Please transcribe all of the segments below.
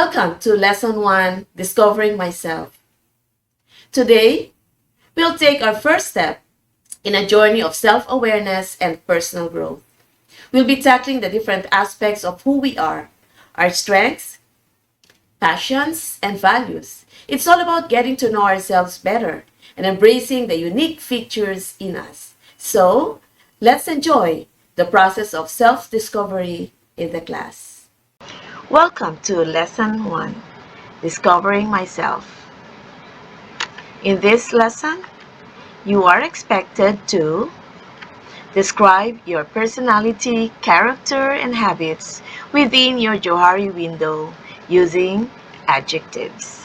Welcome to Lesson 1, Discovering Myself. Today, we'll take our first step in a journey of self-awareness and personal growth. We'll be tackling the different aspects of who we are, our strengths, passions, and values. It's all about getting to know ourselves better and embracing the unique features in us. So, let's enjoy the process of self-discovery in the class. Welcome to Lesson 1, Discovering Myself. In this lesson, you are expected to describe your personality, character, and habits within your Johari window using adjectives.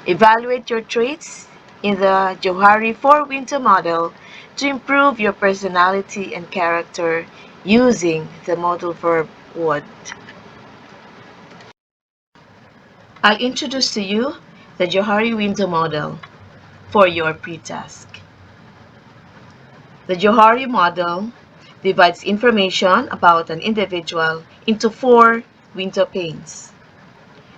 Evaluate your traits in the Johari 4-window model to improve your personality and character using the modal verb would. I'll introduce to you the Johari window model for your pre-task. The Johari model divides information about an individual into 4 window panes.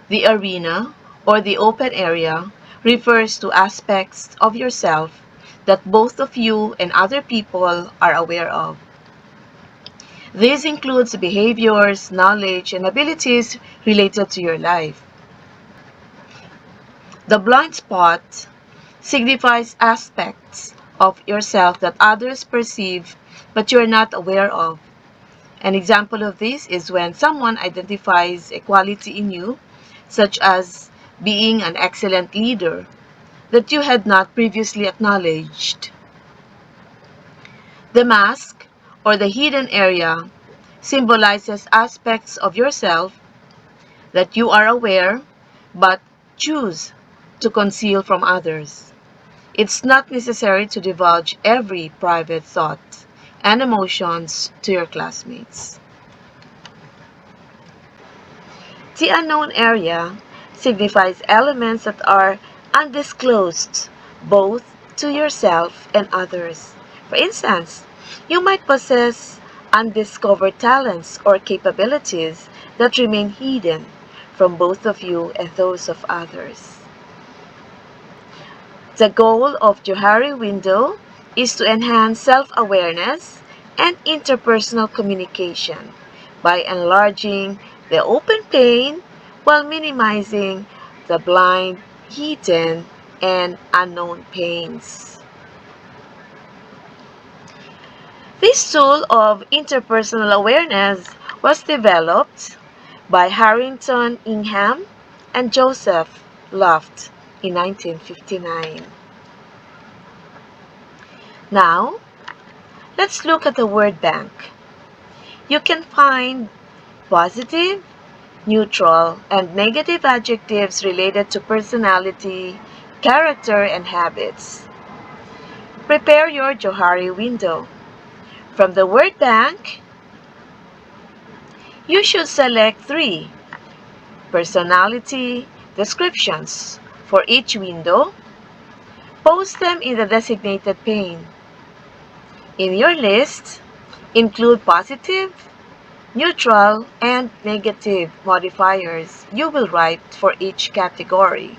The arena, or the open area, refers to aspects of yourself that both of you and other people are aware of. This includes behaviors, knowledge, and abilities related to your life. The blind spot signifies aspects of yourself that others perceive but you are not aware of. An example of this is when someone identifies a quality in you, such as being an excellent leader, that you had not previously acknowledged. The mask, or the hidden area, symbolizes aspects of yourself that you are aware but choose to conceal from others. It's not necessary to divulge every private thought and emotions to your classmates. The unknown area signifies elements that are undisclosed both to yourself and others. For instance, you might possess undiscovered talents or capabilities that remain hidden from both of you and those of others. The goal of Johari window is to enhance self-awareness and interpersonal communication by enlarging the open pane while minimizing the blind, hidden, and unknown panes. This tool of interpersonal awareness was developed by Harrington Ingham and Joseph Loft in 1959. Now, let's look at the word bank. You can find positive, neutral, and negative adjectives related to personality, character, and habits. Prepare your Johari window. From the word bank, you should select 3 personality descriptions for each window. Post them in the designated pane. In your list, include positive, neutral, and negative modifiers you will write for each category.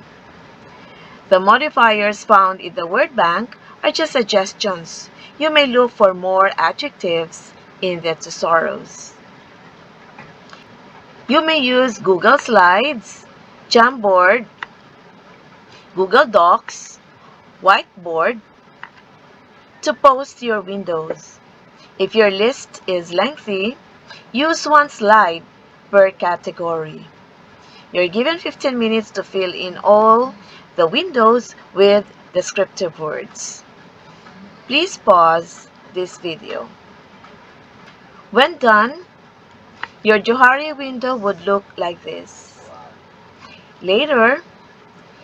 The modifiers found in the word bank are just suggestions. You may look for more adjectives in the thesaurus. You may use Google Slides, Jamboard, Google Docs, Whiteboard to post your windows. If your list is lengthy, use 1 slide per category. You're given 15 minutes to fill in all the windows with descriptive words. Please pause this video. When done, your Johari window would look like this. Later,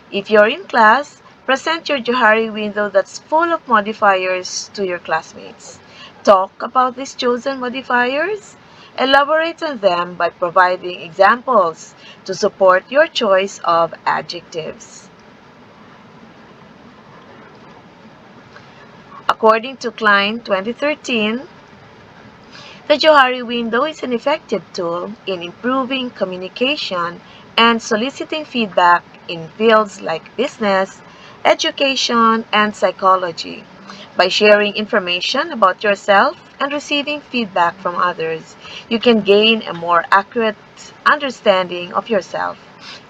if you're in class, present your Johari window that's full of modifiers to your classmates. Talk about these chosen modifiers. Elaborate on them by providing examples to support your choice of adjectives. According to Klein 2013, the Johari window is an effective tool in improving communication and soliciting feedback in fields like business, education, and psychology. By sharing information about yourself and receiving feedback from others, you can gain a more accurate understanding of yourself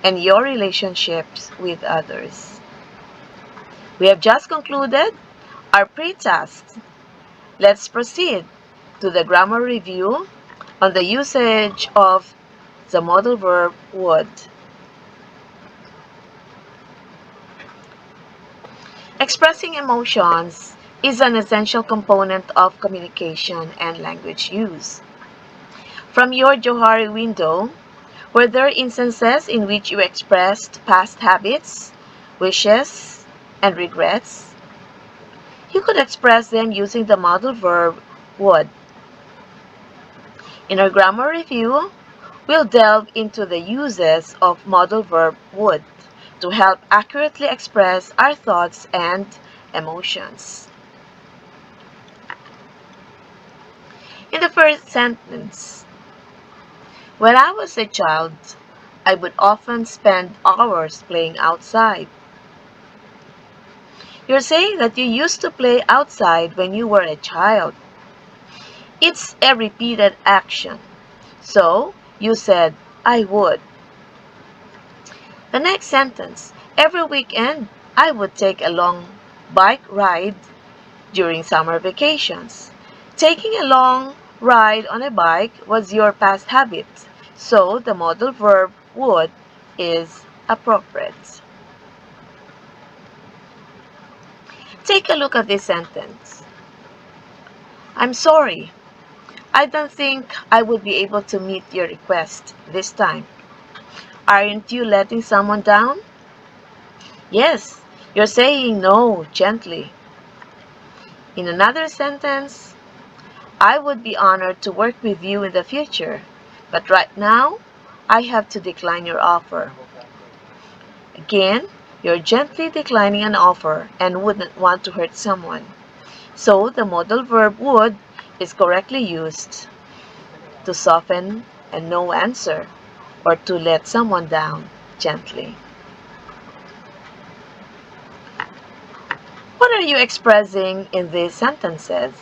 and your relationships with others. We have just concluded our pre-tasks. Let's proceed to the grammar review on the usage of the modal verb would. Expressing emotions is an essential component of communication and language use. From your Johari window, were there instances in which you expressed past habits, wishes, and regrets? You could express them using the modal verb would. In our grammar review, we'll delve into the uses of modal verb would to help accurately express our thoughts and emotions. In the first sentence, when I was a child, I would often spend hours playing outside. You're saying that you used to play outside when you were a child. It's a repeated action. So, you said, I would. The next sentence, every weekend, I would take a long bike ride during summer vacations. Taking a long ride on a bike was your past habit, so the modal verb would is appropriate. Take a look at this sentence. I'm sorry. I don't think I would be able to meet your request this time. Aren't you letting someone down? Yes, you're saying no gently. In another sentence, I would be honored to work with you in the future, but right now, I have to decline your offer. Again, you're gently declining an offer and wouldn't want to hurt someone. So the modal verb would is correctly used to soften a no answer or to let someone down gently. What are you expressing in these sentences?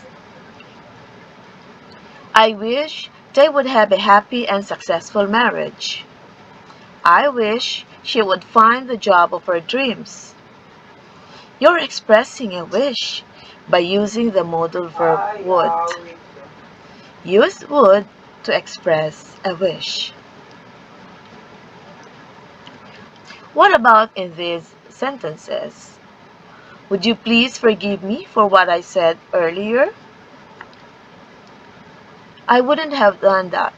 I wish they would have a happy and successful marriage. I wish she would find the job of her dreams. You're expressing a wish by using the modal verb would. Use would to express a wish. What about in these sentences? Would you please forgive me for what I said earlier? I wouldn't have done that.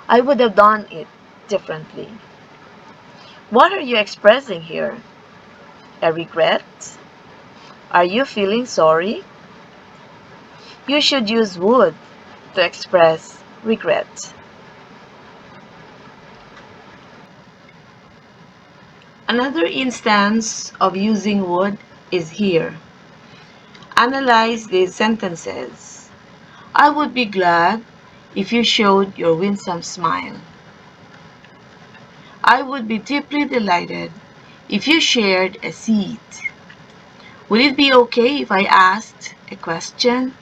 I would have done it differently. What are you expressing here? A regret? Are you feeling sorry? You should use would to express regret. Another instance of using would is here. Analyze these sentences. I would be glad if you showed your winsome smile. I would be deeply delighted if you shared a seat. Would it be okay if I asked a question?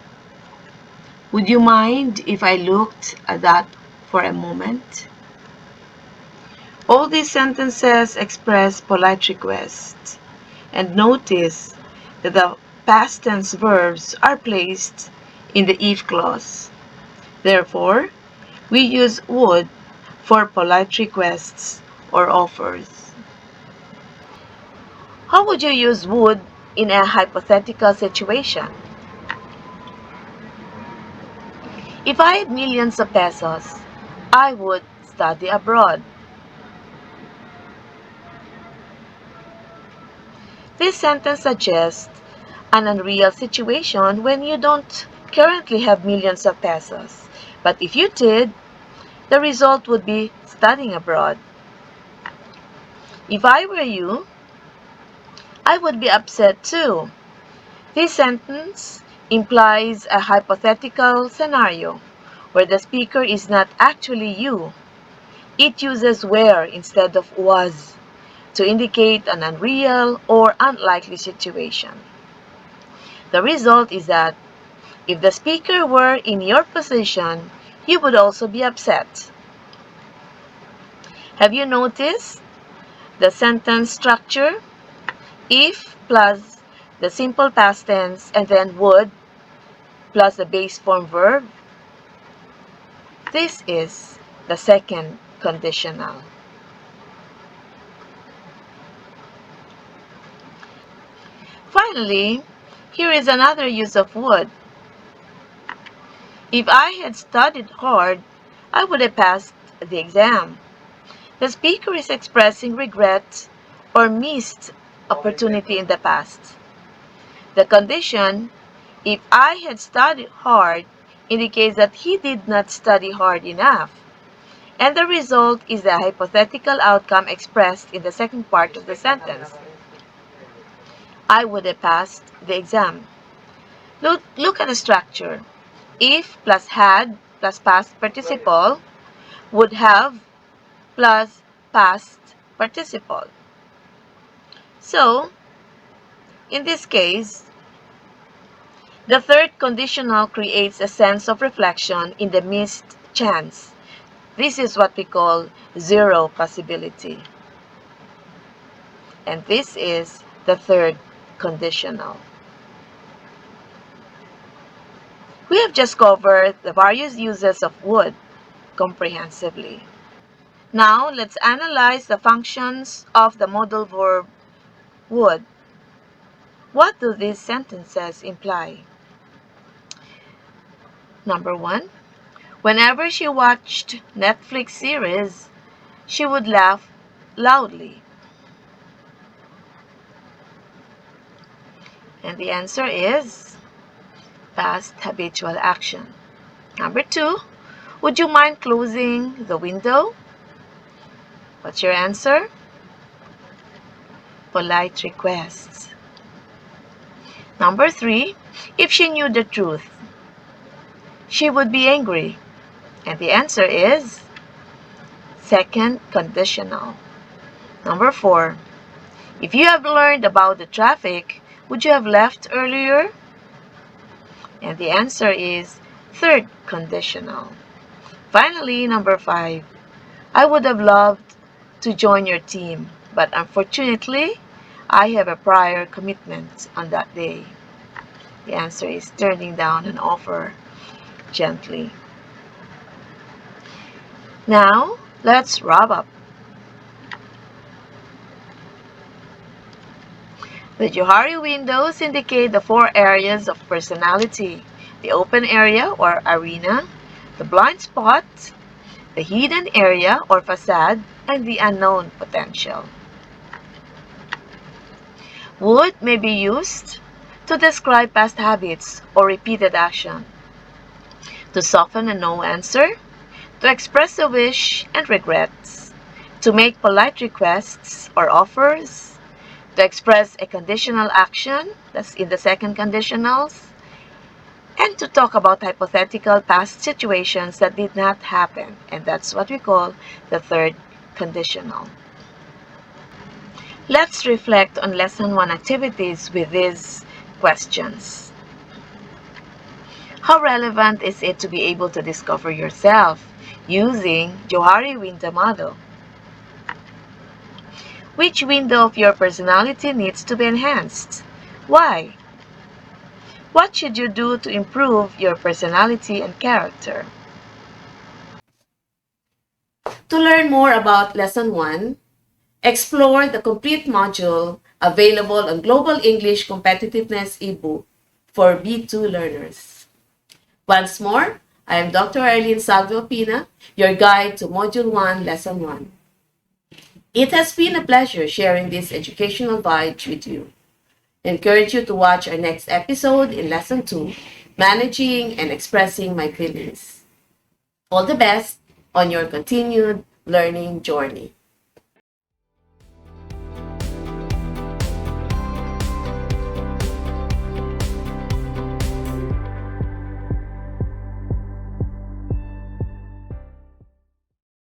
Would you mind if I looked at that for a moment? All these sentences express polite requests, and notice that the past tense verbs are placed in the if clause. Therefore, we use would for polite requests or offers. How would you use would in a hypothetical situation? If I had millions of pesos, I would study abroad. This sentence suggests an unreal situation when you don't currently have millions of pesos. But if you did, the result would be studying abroad. If I were you, I would be upset too. This sentence implies a hypothetical scenario where the speaker is not actually you. It uses were instead of was to indicate an unreal or unlikely situation. The result is that if the speaker were in your position, you would also be upset. Have you noticed the sentence structure? If plus the simple past tense and then would plus the base form verb. This is the second conditional. Finally, here is another use of would. If I had studied hard, I would have passed the exam. The speaker is expressing regret or missed opportunity in the past. The condition, if I had studied hard, indicates that he did not study hard enough. And the result is the hypothetical outcome expressed in the second part of the sentence. I would have passed the exam. Look at the structure. If plus had plus past participle, would have plus past participle. So, in this case, the third conditional creates a sense of reflection in the missed chance. This is what we call zero possibility. And this is the third conditional. We have just covered the various uses of would comprehensively. Now, let's analyze the functions of the modal verb would. What do these sentences imply? Number one, whenever she watched Netflix series, she would laugh loudly. And the answer is past habitual action. Number two, would you mind closing the window? What's your answer? Polite requests. Number three, if she knew the truth, she would be angry. And the answer is second conditional. Number four, if you have learned about the traffic, would you have left earlier? And the answer is third conditional. Finally, number five, I would have loved to join your team, but unfortunately, I have a prior commitment on that day. The answer is turning down an offer gently. Now, let's wrap up. The Johari windows indicate the four areas of personality: the open area or arena, the blind spot, the hidden area or facade, and the unknown potential. Would may be used to describe past habits or repeated action, to soften a no answer, to express a wish and regrets, to make polite requests or offers, to express a conditional action, that's in the second conditionals, and to talk about hypothetical past situations that did not happen, and that's what we call the third conditional. Let's reflect on Lesson 1 activities with these questions. How relevant is it to be able to discover yourself using Johari window model? Which window of your personality needs to be enhanced? Why? What should you do to improve your personality and character? To learn more about Lesson 1, explore the complete module available on Global English Competitiveness ebook for B2 learners. Once more, I am Dr. Arlene Salvio Pina, your guide to Module 1, Lesson 1. It has been a pleasure sharing this educational vibes with you. I encourage you to watch our next episode in Lesson 2, Managing and Expressing My Feelings. All the best on your continued learning journey.